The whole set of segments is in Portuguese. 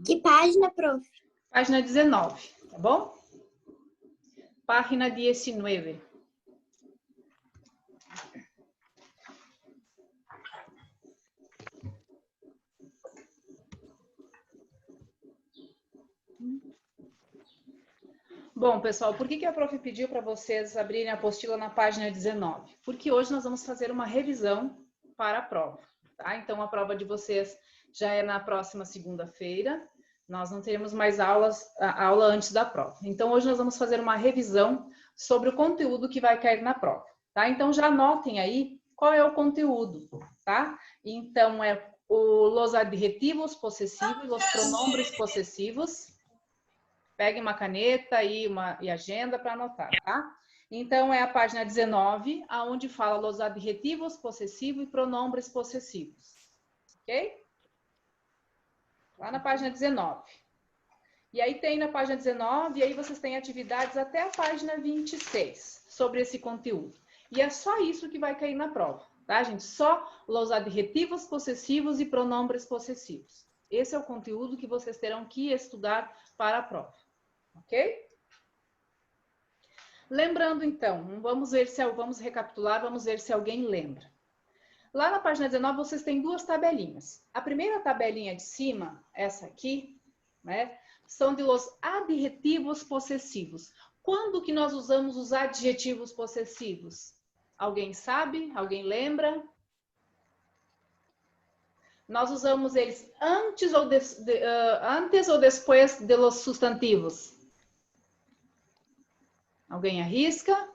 Que página, prof? Página 19, tá bom? Página 19. Bom, pessoal, por que a prof pediu para vocês abrirem a apostila na página 19? Porque hoje nós vamos fazer uma revisão para a prova, tá? Então, a prova de vocês já é na próxima segunda-feira. Nós não teremos mais aula antes da prova. Então, hoje nós vamos fazer uma revisão sobre o conteúdo que vai cair na prova, tá? Então, já anotem aí qual é o conteúdo, tá? Então, é os adjetivos possessivos, os pronombres possessivos. Pegue uma caneta e agenda para anotar, tá? Então, é a página 19, onde fala os adjetivos possessivos e pronombres possessivos. Ok? Lá na página 19. E aí tem na página 19, e aí vocês têm atividades até a página 26 sobre esse conteúdo. E é só isso que vai cair na prova, tá, gente? Só os adjetivos possessivos e pronombres possessivos. Esse é o conteúdo que vocês terão que estudar para a prova. Ok? Lembrando, então, vamos recapitular, vamos ver se alguém lembra. Lá na página 19, vocês têm duas tabelinhas. A primeira tabelinha de cima, essa aqui, né, são de los adjetivos possessivos. Quando que nós usamos os adjetivos possessivos? Alguém sabe? Alguém lembra? Nós usamos eles antes ou depois de los substantivos? Alguém arrisca?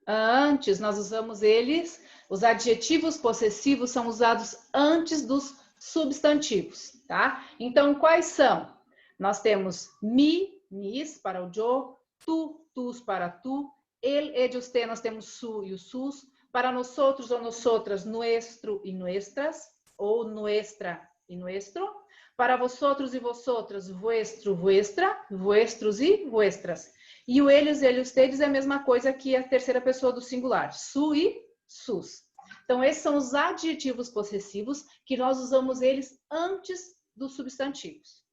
Antes, nós usamos eles, os adjetivos possessivos são usados antes dos substantivos, tá? Então, quais são? Nós temos mi, mis para o yo, tu, tus para tu, el, ed, usted, nós temos su e o sus, para nosotros ou nosotras, nuestro e nuestras, ou nuestra e nuestro, para vosotros e vosotras, vuestro, vuestra, vuestros e vuestras. E o eles, ele, ustedes é a mesma coisa que a terceira pessoa do singular, su e sus. Então, esses são os adjetivos possessivos que nós usamos eles antes dos substantivos,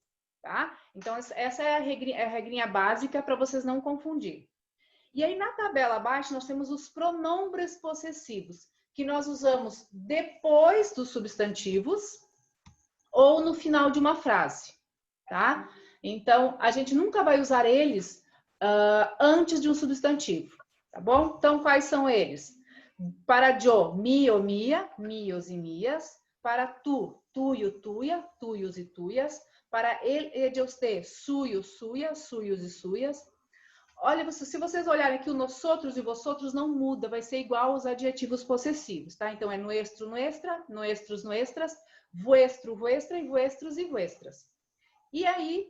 tá? Então, essa é a regrinha básica para vocês não confundirem. E aí, na tabela abaixo, nós temos os pronombres possessivos, que nós usamos depois dos substantivos ou no final de uma frase, tá? Então, a gente nunca vai usar eles antes de um substantivo, tá bom? Então, quais são eles? Para yo, mi ou mia, mios e mias. Para tu, tuyo, tuya, tuyos e tuyas. Para el, ed, usted, suyo, suya, suyos e suyas. Olha, se vocês olharem aqui, o nosotros e vosotros não muda, vai ser igual aos adjetivos possessivos, tá? Então, é nuestro, nuestra, nuestros, nuestras, vuestro, vuestra e vuestros e vuestras. E aí,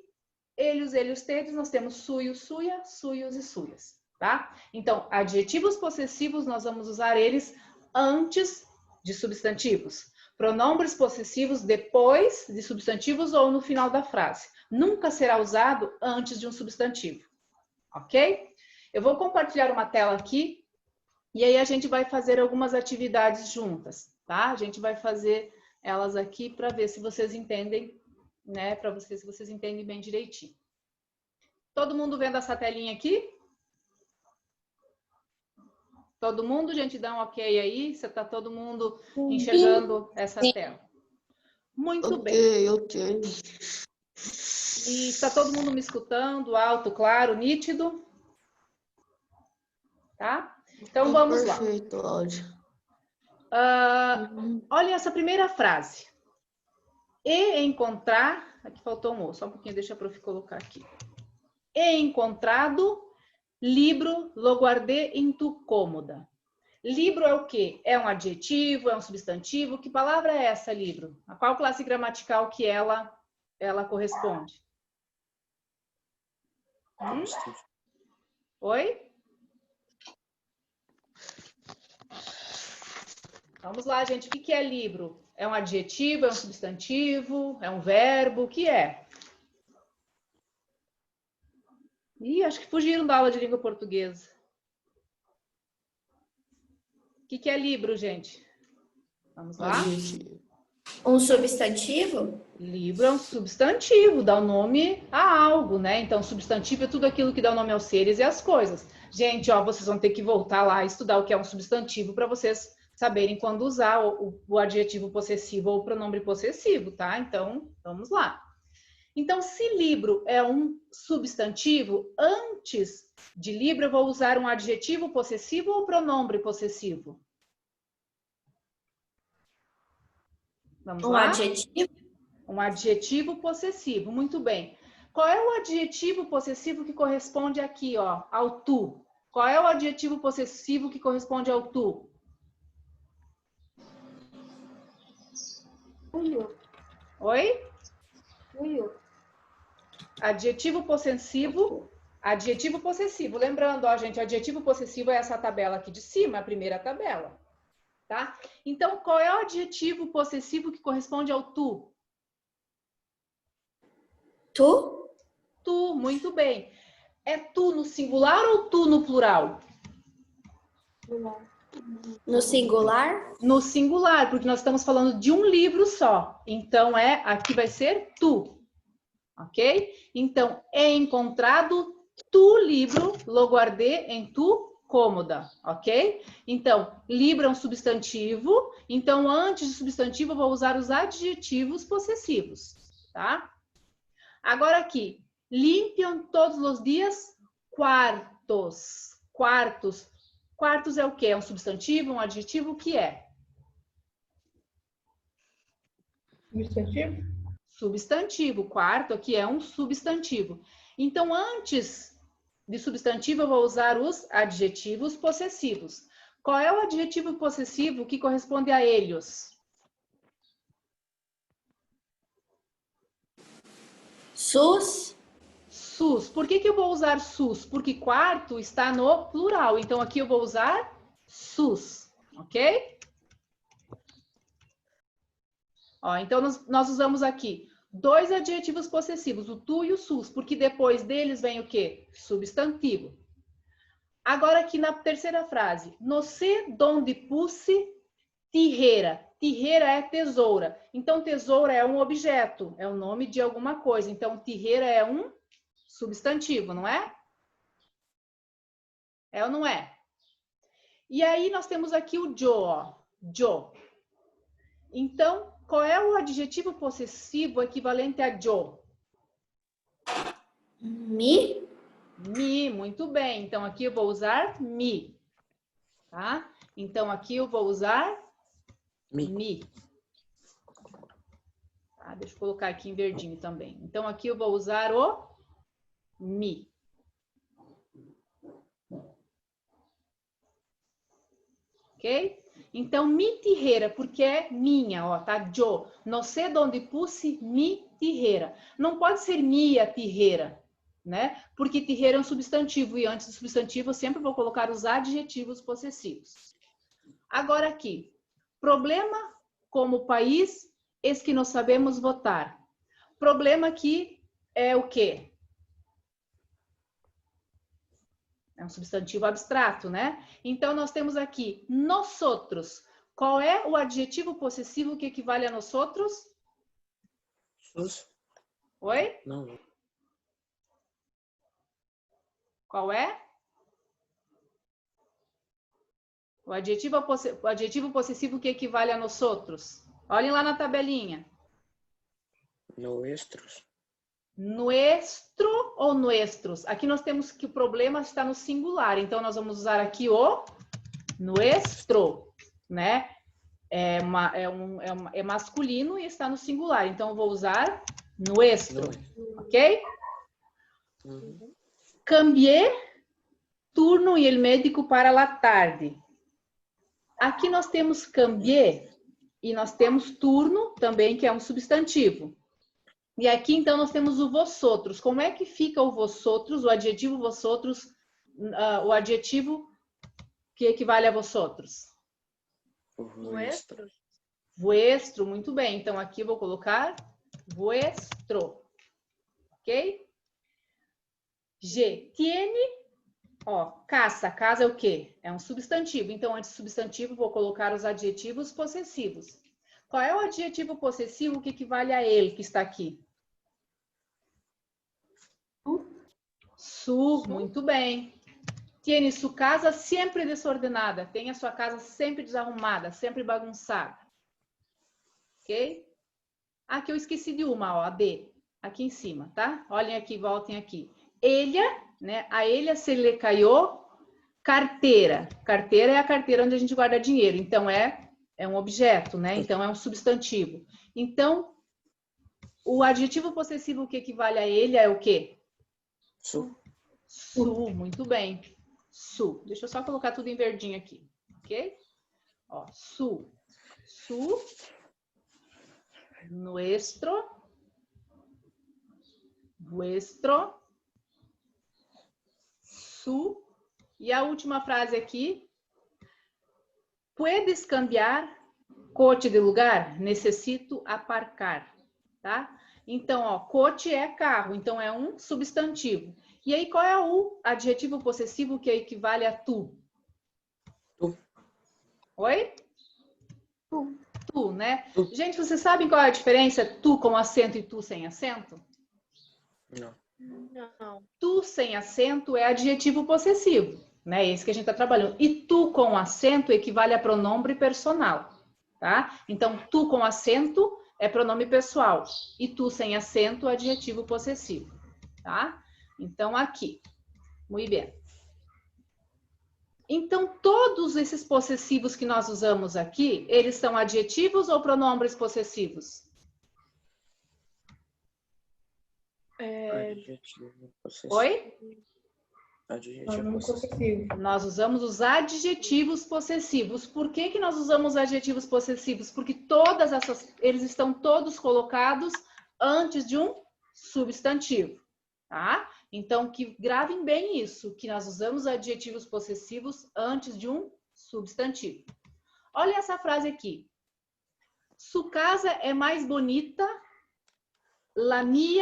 eles, ustedes, nós temos suyo, suya, suyos e suyas, tá? Então, adjetivos possessivos, nós vamos usar eles antes de substantivos. Pronombres possessivos depois de substantivos ou no final da frase. Nunca será usado antes de um substantivo, ok? Eu vou compartilhar uma tela aqui e aí a gente vai fazer algumas atividades juntas, tá? A gente vai fazer elas aqui para ver se vocês entendem, né, para vocês, se vocês entendem bem direitinho. Todo mundo vendo essa telinha aqui? Todo mundo, gente, dá um ok aí? Você tá todo mundo enxergando essa tela? Muito bem. Ok. E está todo mundo me escutando? Alto, claro, nítido? Tá? Então vamos lá. Perfeito, áudio. Olha essa primeira frase. E encontrar... Aqui faltou um, só um pouquinho, deixa a prof colocar aqui. E encontrado, libro lo guardé em tu cômoda. Libro é o quê? É um adjetivo, é um substantivo? Que palavra é essa, libro? A qual classe gramatical que ela corresponde? Oi? Vamos lá, gente. O que é livro? É um adjetivo, é um substantivo, é um verbo? O que é? Ih, acho que fugiram da aula de língua portuguesa. O que é livro, gente? Vamos lá? Um substantivo? Livro é um substantivo, dá o nome a algo, né? Então, substantivo é tudo aquilo que dá o nome aos seres e às coisas. Gente, ó, vocês vão ter que voltar lá e estudar o que é um substantivo para vocês saberem quando usar o adjetivo possessivo ou o pronome possessivo, tá? Então, vamos lá. Então, se livro é um substantivo, antes de livro eu vou usar um adjetivo possessivo ou pronome possessivo? Vamos Um lá? adjetivo? Um adjetivo possessivo, muito bem. Qual é o adjetivo possessivo que corresponde aqui, ó, ao tu? Qual é o adjetivo possessivo que corresponde ao tu? Oi? Adjetivo possessivo. Adjetivo possessivo. Lembrando, ó, gente, adjetivo possessivo é essa tabela aqui de cima, a primeira tabela. Tá? Então, qual é o adjetivo possessivo que corresponde ao tu? Tu? Tu, muito bem. É tu no singular ou tu no plural? No singular? No singular, porque nós estamos falando de um livro só. Então, aqui vai ser tu. Ok? Então, é encontrado tu livro, lo guardé em tu cômoda. Ok? Então, livro é um substantivo. Então, antes de substantivo, eu vou usar os adjetivos possessivos. Tá? Agora aqui. Limpiam todos os dias quartos. Quartos. Quartos é o quê? É um substantivo, um adjetivo? O que é? Substantivo? Substantivo. Quarto aqui é um substantivo. Então, antes de substantivo, eu vou usar os adjetivos possessivos. Qual é o adjetivo possessivo que corresponde a eles? Sus? Sus. Por que eu vou usar sus? Porque quarto está no plural. Então, aqui eu vou usar sus. Ok? Ó, então, nós usamos aqui dois adjetivos possessivos, o tu e o sus, porque depois deles vem o quê? Substantivo. Agora aqui na terceira frase, no sé donde puse tijeira. Tijeira é tesoura. Então, tesoura é um objeto, é o nome de alguma coisa. Então, tijeira é um substantivo, não é? É ou não é? E aí, nós temos aqui o yo, ó. Yo. Então, qual é o adjetivo possessivo equivalente a yo? Mi? Mi, muito bem. Então, aqui eu vou usar mi. Tá? Então, aqui eu vou usar mi. Tá? Deixa eu colocar aqui em verdinho também. Então, aqui eu vou usar o mi. Ok? Então, mi tijeira, porque é minha, ó, tá? Yo. No sé donde puse mi tijeira. Não pode ser minha tijeira, né? Porque tijeira é um substantivo e antes do substantivo eu sempre vou colocar os adjetivos possessivos. Agora aqui, problema como país é que não sabemos votar. Problema aqui é o quê? É um substantivo abstrato, né? Então, nós temos aqui nosotros. Qual é o adjetivo possessivo que equivale a nosotros? Sus? Oi? Não. Qual é? O adjetivo possessivo que equivale a nosotros. Olhem lá na tabelinha. Nuestros. Nuestro ou nuestros? Aqui nós temos que o problema está no singular. Então, nós vamos usar aqui o nuestro, né? É masculino e está no singular. Então, eu vou usar nuestro, ok? Uhum. Cambié turno e el médico para la tarde. Aqui nós temos cambié e nós temos turno também, que é um substantivo. E aqui, então, nós temos o vosotros. Como é que fica o vosotros, o adjetivo vosotros, o adjetivo que equivale a vosotros? Vuestro. Vuestro, muito bem. Então, aqui eu vou colocar vuestro. Ok? G. Tiene, ó, caça. Casa é o quê? É um substantivo. Então, antes do substantivo, vou colocar os adjetivos possessivos. Qual é o adjetivo possessivo que equivale a ele, que está aqui? Su, muito bem. Tiene su casa sempre desordenada. Tem a sua casa sempre desarrumada, sempre bagunçada. Ok? Aqui eu esqueci de uma, ó, a D. Aqui em cima, tá? Olhem aqui, voltem aqui. Ella, né? A ella se le caiu carteira. Carteira é a carteira onde a gente guarda dinheiro. Então, é um objeto, né? Então, é um substantivo. Então, o adjetivo possessivo que equivale a ele é o quê? Su. Su, muito bem. Su. Deixa eu só colocar tudo em verdinho aqui, ok? Ó, su. Su. Nuestro. Vuestro. Su. E a última frase aqui. Puedes cambiar coche de lugar? Necessito aparcar, tá? Então, ó, coche é carro, então é um substantivo. E aí, qual é o adjetivo possessivo que equivale a tu? Tu. Oi? Tu. Tu, né? Tu. Gente, vocês sabem qual é a diferença tu com acento e tu sem acento? Não. Não. Tu sem acento é adjetivo possessivo, né? Esse que a gente está trabalhando. E tu com acento equivale a pronome personal, tá? Então, tu com acento é pronome pessoal. E tu sem acento, adjetivo possessivo, tá? Então, aqui. Muito bem. Então, todos esses possessivos que nós usamos aqui, eles são adjetivos ou pronomes possessivos? Adjetivo possessivo. Oi? Adjetivo possessivo. Nós usamos os adjetivos possessivos. Por que que nós usamos adjetivos possessivos? Porque eles estão todos colocados antes de um substantivo, tá? Então, que gravem bem isso, que nós usamos adjetivos possessivos antes de um substantivo. Olha essa frase aqui. Su casa é mais bonita, la mi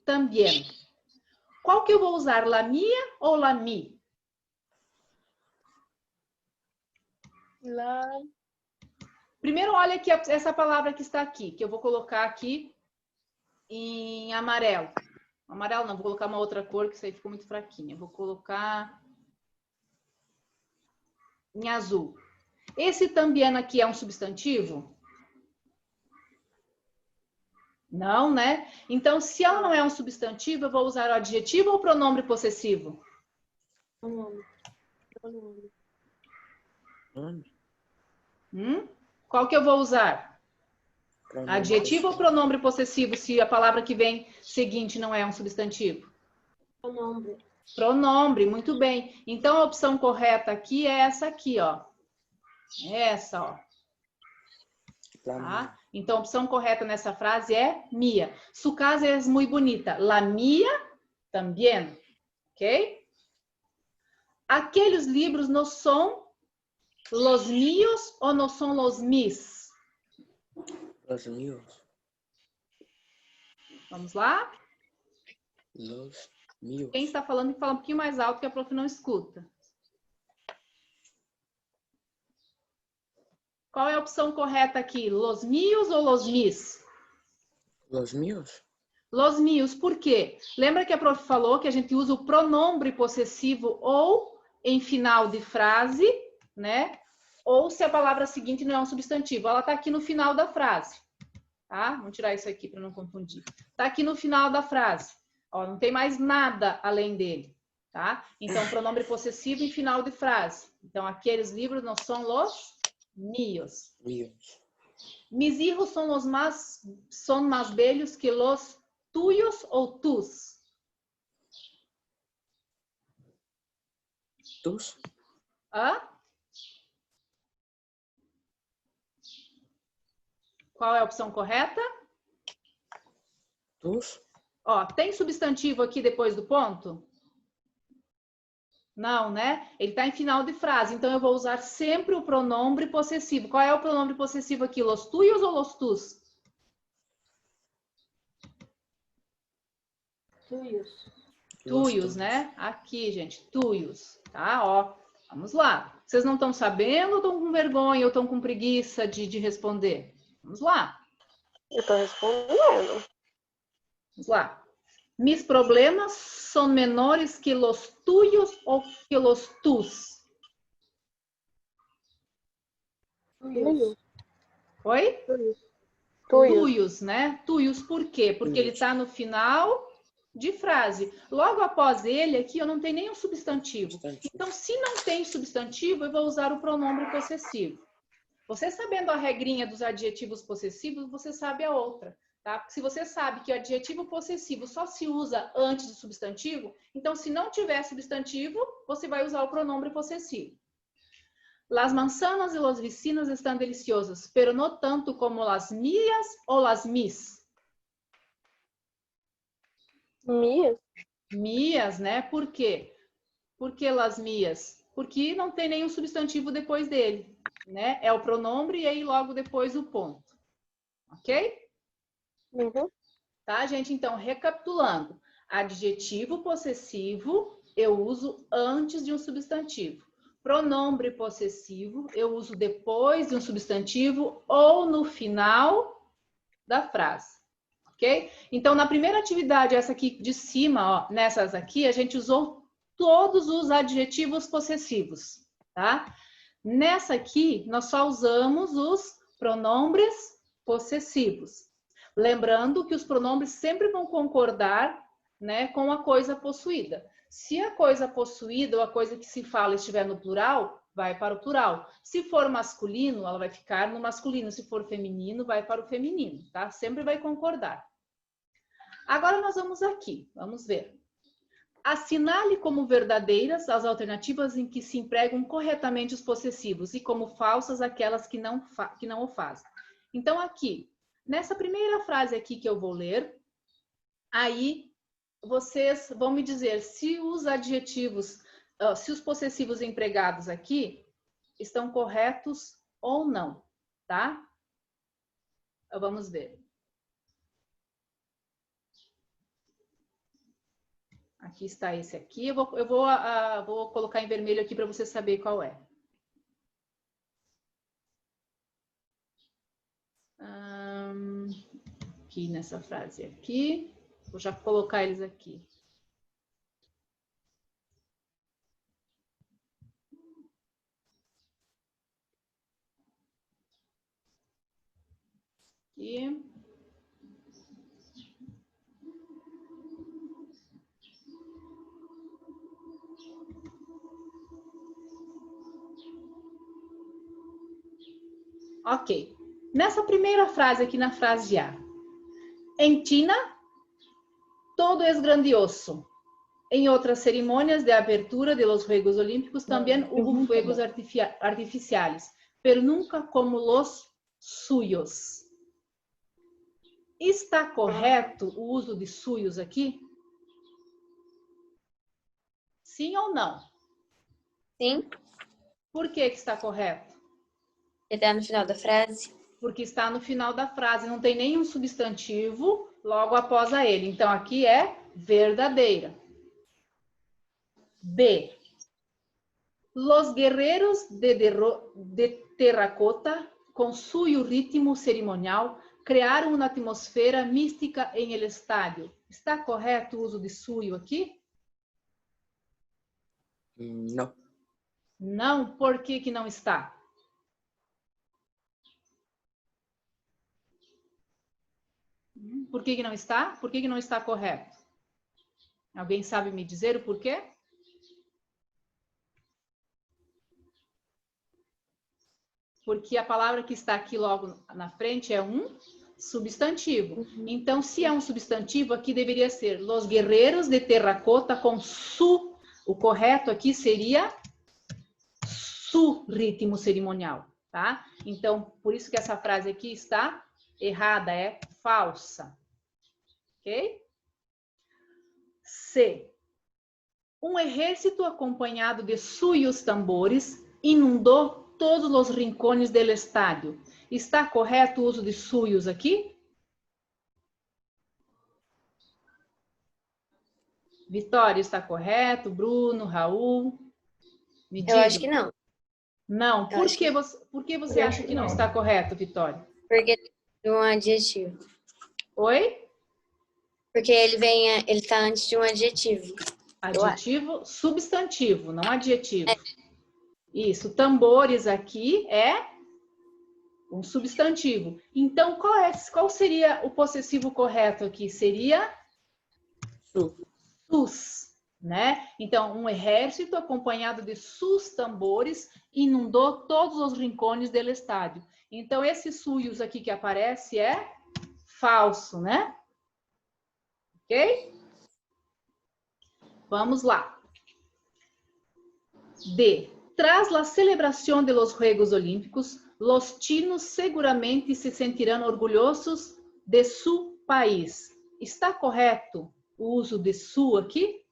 también. Qual que eu vou usar, la mia ou la mi? Primeiro, olha aqui essa palavra que está aqui, que eu vou colocar aqui em amarelo. Amarelo não, vou colocar uma outra cor, que isso aí ficou muito fraquinha. Vou colocar em azul. Esse también aqui é um substantivo? Não, né? Então, se ela não é um substantivo, eu vou usar o adjetivo ou pronome possessivo? Qual que eu vou usar? Pronome Adjetivo ou possessivo. pronome possessivo, se a palavra que vem seguinte não é um substantivo? Pronome. Pronome, muito bem. Então, a opção correta aqui é essa aqui, ó. Essa, ó. Tá? Então, a opção correta nessa frase é mia. Su casa é muito bonita. La mia también. Ok? Aqueles livros não são los míos ou não são los mis? Los míos. Vamos lá? Los míos. Quem está falando, fala um pouquinho mais alto que a prof não escuta. Qual é a opção correta aqui? Los míos ou los mis? Los míos? Los míos, por quê? Lembra que a prof falou que a gente usa o pronome possessivo ou em final de frase, né? Ou se a palavra seguinte não é um substantivo. Ela está aqui no final da frase, tá? Vamos tirar isso aqui para não confundir. Está aqui no final da frase. Ó, não tem mais nada além dele, tá? Então, pronome possessivo em final de frase. Então, aqueles livros não são los míos. Míos. Mis hijos son más bellos que los tuyos ou tus? Tus? Hã? Qual é a opção correta? Tus? Ó, tem substantivo aqui depois do ponto? Não, né? Ele está em final de frase, então eu vou usar sempre o pronome possessivo. Qual é o pronome possessivo aqui? Los tuyos ou los tus? Tuyos. Tuyos, né? Aqui, gente, tuyos, tá? Ó, Vamos lá. Vocês não estão sabendo ou estão com vergonha ou estão com preguiça de responder? Vamos lá. Eu tô respondendo. Vamos lá. Mis problemas son menores que los tuyos ou que los tus? Tuios. Oi? Tuios. Tuyos, né? Tuyos, por quê? Porque ele Tuyos. está no final de frase. Logo após ele, aqui, eu não tenho nenhum substantivo. Substantivo. Então, se não tem substantivo, eu vou usar o pronome possessivo. Você sabendo a regrinha dos adjetivos possessivos, você sabe a outra, tá? Se você sabe que o adjetivo possessivo só se usa antes do substantivo, então, se não tiver substantivo, você vai usar o pronome possessivo. Las manzanas y los vecinos están deliciosos, pero no tanto como las mías o las mis. Mias? Mias, né? Por quê? Por que las mias? Porque não tem nenhum substantivo depois dele, né? É o pronome e aí logo depois o ponto. Ok? Uhum. Tá, gente? Então, recapitulando. Adjetivo possessivo eu uso antes de um substantivo. Pronome possessivo eu uso depois de um substantivo ou no final da frase. Ok? Então, na primeira atividade, essa aqui de cima, ó, nessas aqui, a gente usou todos os adjetivos possessivos, tá? Nessa aqui, nós só usamos os pronomes possessivos. Lembrando que os pronomes sempre vão concordar, né, com a coisa possuída. Se a coisa possuída ou a coisa que se fala estiver no plural, vai para o plural. Se for masculino, ela vai ficar no masculino. Se for feminino, vai para o feminino, tá? Sempre vai concordar. Agora nós vamos aqui, vamos ver. Assinale como verdadeiras as alternativas em que se empregam corretamente os possessivos e como falsas aquelas que não o fazem. Então, aqui, nessa primeira frase aqui que eu vou ler, aí vocês vão me dizer se os adjetivos, se os possessivos empregados aqui estão corretos ou não, tá? Vamos ver. Aqui está esse aqui. Eu vou colocar em vermelho aqui para você saber qual é. Aqui nessa frase aqui. Vou já colocar eles aqui. Aqui. Ok. Nessa primeira frase aqui, na frase A. Em China, todo es grandioso. En otras ceremonias de apertura de los Juegos Olímpicos también hubo fuegos artificiales, pero nunca como los suyos. Está correto o uso de suyos aqui? Sim ou não? Sim, Por que está correto? ele tá no final da frase. Porque está no final da frase, não tem nenhum substantivo logo após a ele. Então, aqui é verdadeira. B. Los guerreros de terracota, com suyo ritmo cerimonial, criaram uma atmosfera mística em el estádio. Está correto o uso de suyo aqui? No. Não. Por que que não está? Por que que não está? Por que que não está correto? Alguém sabe me dizer o porquê? Porque a palavra que está aqui logo na frente é um substantivo. Então, se é um substantivo, aqui deveria ser los guerreiros de terracota com su. O correto aqui seria su ritmo cerimonial, tá? Então, por isso que essa frase aqui está errada, é falsa. Ok? C. Um exército acompanhado de suyos tambores inundou todos os rincones do estádio. Está correto o uso de suyos aqui? Vitória, está correto? Bruno, Raul? Me Eu diga. acho que não. Não. Eu Por acho que você acha que não está correto, Vitória? Porque de um adjetivo. Oi? Porque ele tá antes de um adjetivo. Eu acho. Adjetivo substantivo, não adjetivo. Isso, tambores aqui é um substantivo. Então, qual seria o possessivo correto aqui? Seria sus, né? Então, um exército acompanhado de sus tambores inundou todos os rincones do estádio. Então, esse suyos aqui que aparece é falso, né? Ok? Vamos lá. D. Tras la celebración de los Juegos Olímpicos, los chinos seguramente se sentirán orgulhosos de su país. Está correto o uso de su aqui?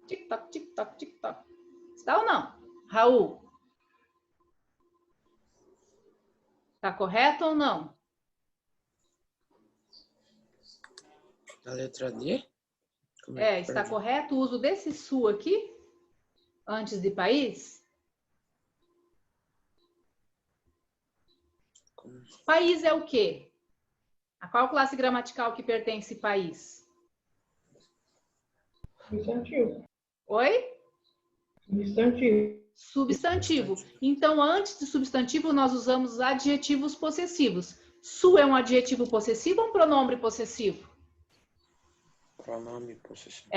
Tic-tac, tic-tac, tic-tac. Está ou não? Raul? Está correto ou não? A letra D? Como Está Perdi. correto o uso desse su aqui? Antes de país? Como- País é o quê? A qual classe gramatical que pertence país? Substantivo. Oi? Substantivo. Substantivo. Então, antes de substantivo, nós usamos adjetivos possessivos. Su é um adjetivo possessivo ou um pronome possessivo? Pronome possessivo.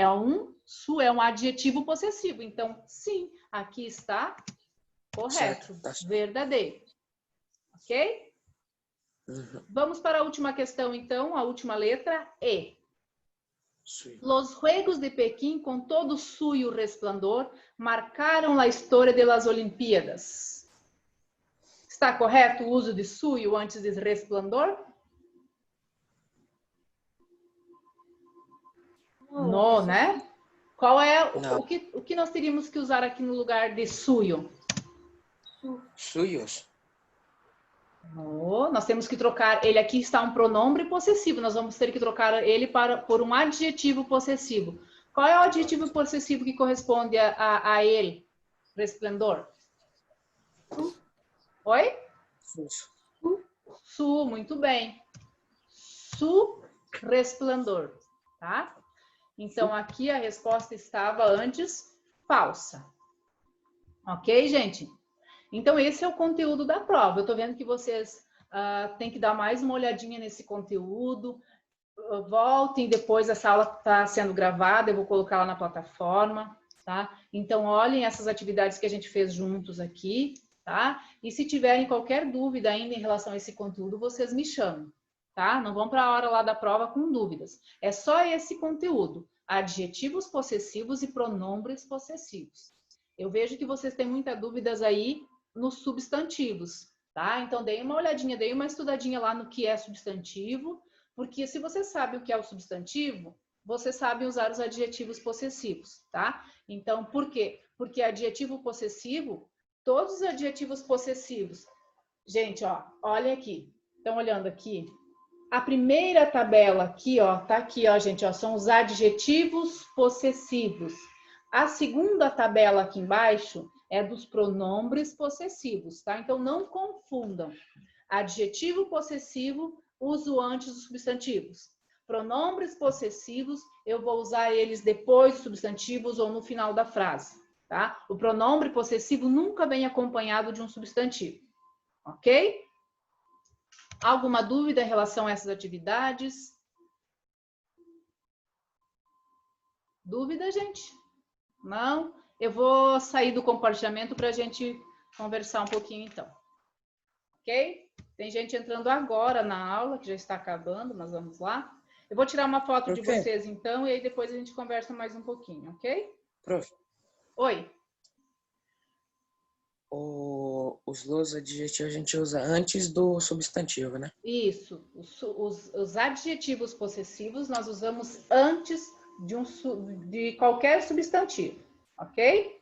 Su é um adjetivo possessivo. Então, sim, aqui está correto. Certo, tá certo. Verdadeiro. Ok? Uhum. Vamos para a última questão, então. A última letra, E. Sim. Los Juegos de Pequim, com todo suyo resplandor, marcaram a história das Olimpíadas. Está correto o uso de suyo antes de resplandor? Não, né? Qual é Não. o que nós teríamos que usar aqui no lugar de suyo? Suyos. No, nós temos que trocar, ele aqui está um pronome possessivo, nós vamos ter que trocar ele por um adjetivo possessivo. Qual é o adjetivo possessivo que corresponde a ele? Resplendor. Oi? Sus. Su, muito bem. Su, resplandor, tá? Então, aqui a resposta estava antes falsa. Ok, gente? Então, esse é o conteúdo da prova. Eu estou vendo que vocês têm que dar mais uma olhadinha nesse conteúdo. Voltem depois, essa aula está sendo gravada, eu vou colocar lá na plataforma, tá? Então, olhem essas atividades que a gente fez juntos aqui, tá? E se tiverem qualquer dúvida ainda em relação a esse conteúdo, vocês me chamam, tá? Não vão para a hora lá da prova com dúvidas. É só esse conteúdo, adjetivos possessivos e pronomes possessivos. Eu vejo que vocês têm muitas dúvidas aí nos substantivos, tá? Então, deem uma olhadinha, deem uma estudadinha lá no que é substantivo, porque se você sabe o que é o substantivo, você sabe usar os adjetivos possessivos, tá? Então, por quê? Porque adjetivo possessivo, todos os adjetivos possessivos. Gente, ó, olha aqui. Estão olhando aqui? A primeira tabela aqui, ó, tá aqui, ó, gente, ó, são os adjetivos possessivos. A segunda tabela aqui embaixo é dos pronomes possessivos, tá? Então, não confundam. Adjetivo possessivo, uso antes dos substantivos. Pronomes possessivos, eu vou usar eles depois dos substantivos ou no final da frase, tá? O pronome possessivo nunca vem acompanhado de um substantivo, ok? Alguma dúvida em relação a essas atividades? Dúvida, gente? Não? Eu vou sair do compartilhamento para a gente conversar um pouquinho, então. Ok? Tem gente entrando agora na aula, que já está acabando, mas vamos lá. Eu vou tirar uma foto de vocês, então, e aí depois a gente conversa mais um pouquinho, ok? Prof, Oi. os los adjetivos a gente usa antes do substantivo, né? Isso. Os adjetivos possessivos nós usamos antes de qualquer substantivo, ok?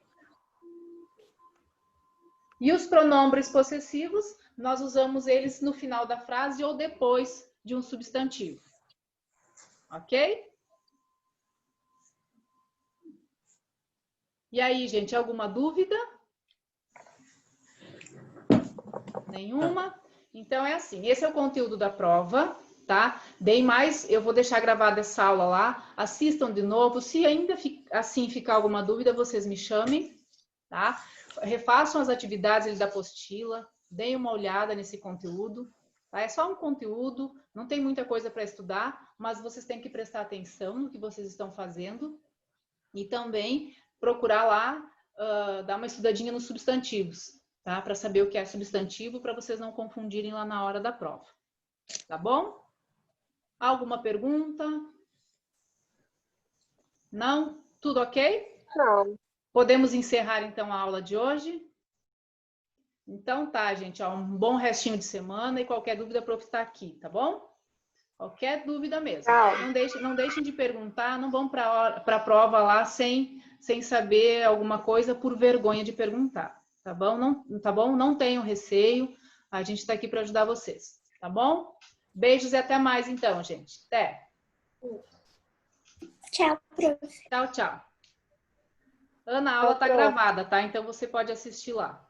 E os pronomes possessivos, nós usamos eles no final da frase ou depois de um substantivo, ok? E aí, gente, alguma dúvida? Nenhuma? Então é assim, esse é o conteúdo da prova, tá? Deem mais, eu vou deixar gravada essa aula lá, assistam de novo, se ainda assim ficar alguma dúvida, vocês me chamem, tá? Refaçam as atividades da apostila, deem uma olhada nesse conteúdo, tá? É só um conteúdo, não tem muita coisa para estudar, mas vocês têm que prestar atenção no que vocês estão fazendo e também procurar lá, dar uma estudadinha nos substantivos, tá? Para saber o que é substantivo, para vocês não confundirem lá na hora da prova. Tá bom? Alguma pergunta? Não? Tudo ok? Não. Podemos encerrar então a aula de hoje? Então tá, gente, ó, um bom restinho de semana e qualquer dúvida, a prof está aqui, tá bom? Qualquer dúvida mesmo. Tchau. Não deixem de perguntar, não vão para a prova lá sem saber alguma coisa por vergonha de perguntar, tá bom? Não tenham receio, a gente está aqui para ajudar vocês, tá bom? Beijos e até mais então, gente. Até. Tchau, prof. Tchau, tchau. Ana, a aula Tchau, tá prof. gravada, tá? Então você pode assistir lá.